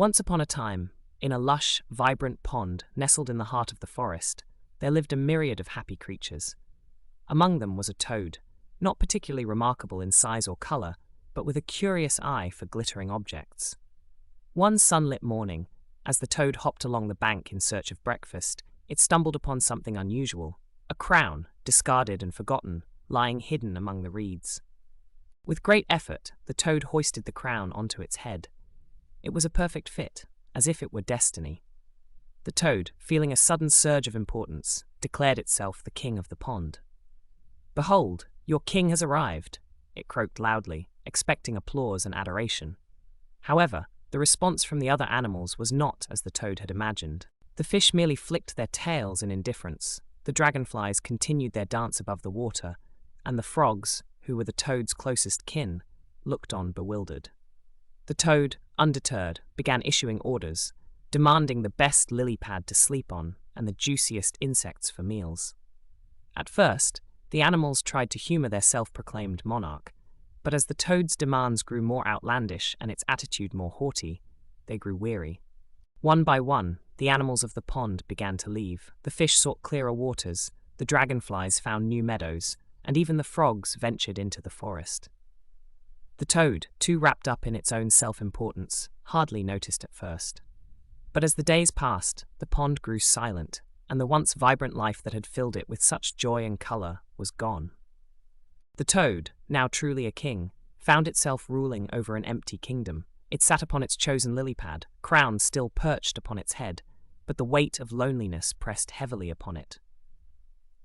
Once upon a time, in a lush, vibrant pond nestled in the heart of the forest, there lived a myriad of happy creatures. Among them was a toad, not particularly remarkable in size or color, but with a curious eye for glittering objects. One sunlit morning, as the toad hopped along the bank in search of breakfast, it stumbled upon something unusual, a crown, discarded and forgotten, lying hidden among the reeds. With great effort, the toad hoisted the crown onto its head. It was a perfect fit, as if it were destiny. The toad, feeling a sudden surge of importance, declared itself the king of the pond. "Behold, your king has arrived," it croaked loudly, expecting applause and adoration. However, the response from the other animals was not as the toad had imagined. The fish merely flicked their tails in indifference, the dragonflies continued their dance above the water, and the frogs, who were the toad's closest kin, looked on bewildered. The toad, undeterred, began issuing orders, demanding the best lily pad to sleep on and the juiciest insects for meals. At first, the animals tried to humor their self-proclaimed monarch, but as the toad's demands grew more outlandish and its attitude more haughty, they grew weary. One by one, the animals of the pond began to leave. The fish sought clearer waters, the dragonflies found new meadows, and even the frogs ventured into the forest. The toad, too wrapped up in its own self-importance, hardly noticed at first. But as the days passed, the pond grew silent, and the once vibrant life that had filled it with such joy and color was gone. The toad, now truly a king, found itself ruling over an empty kingdom. It sat upon its chosen lily pad, crown still perched upon its head, but the weight of loneliness pressed heavily upon it.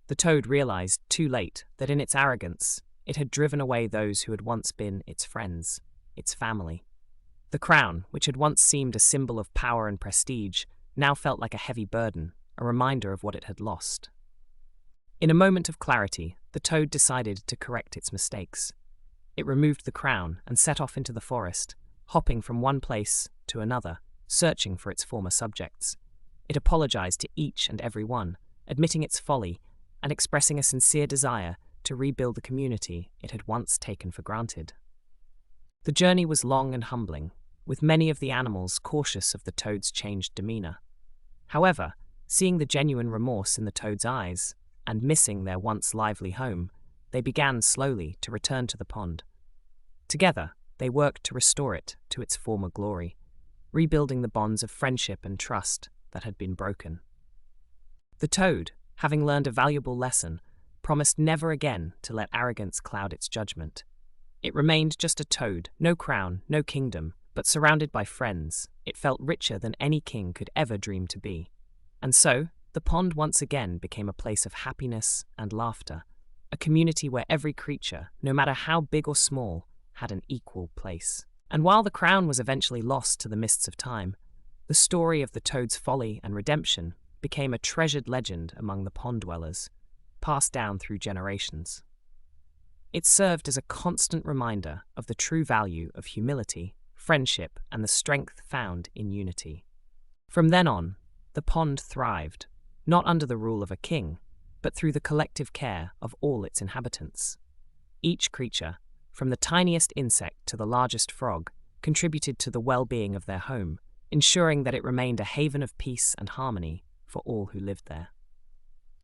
The toad realized, too late, that in its arrogance, it had driven away those who had once been its friends, its family. The crown, which had once seemed a symbol of power and prestige, now felt like a heavy burden, a reminder of what it had lost. In a moment of clarity, the toad decided to correct its mistakes. It removed the crown and set off into the forest, hopping from one place to another, searching for its former subjects. It apologized to each and every one, admitting its folly and expressing a sincere desire to rebuild the community it had once taken for granted. The journey was long and humbling, with many of the animals cautious of the toad's changed demeanor. However, seeing the genuine remorse in the toad's eyes, and missing their once lively home, they began slowly to return to the pond. Together, they worked to restore it to its former glory, rebuilding the bonds of friendship and trust that had been broken. The toad, having learned a valuable lesson, promised never again to let arrogance cloud its judgment. It remained just a toad, no crown, no kingdom, but surrounded by friends, it felt richer than any king could ever dream to be. And so, the pond once again became a place of happiness and laughter, a community where every creature, no matter how big or small, had an equal place. And while the crown was eventually lost to the mists of time, the story of the toad's folly and redemption became a treasured legend among the pond dwellers, passed down through generations. It served as a constant reminder of the true value of humility, friendship, and the strength found in unity. From then on, the pond thrived, not under the rule of a king, but through the collective care of all its inhabitants. Each creature, from the tiniest insect to the largest frog, contributed to the well-being of their home, ensuring that it remained a haven of peace and harmony for all who lived there.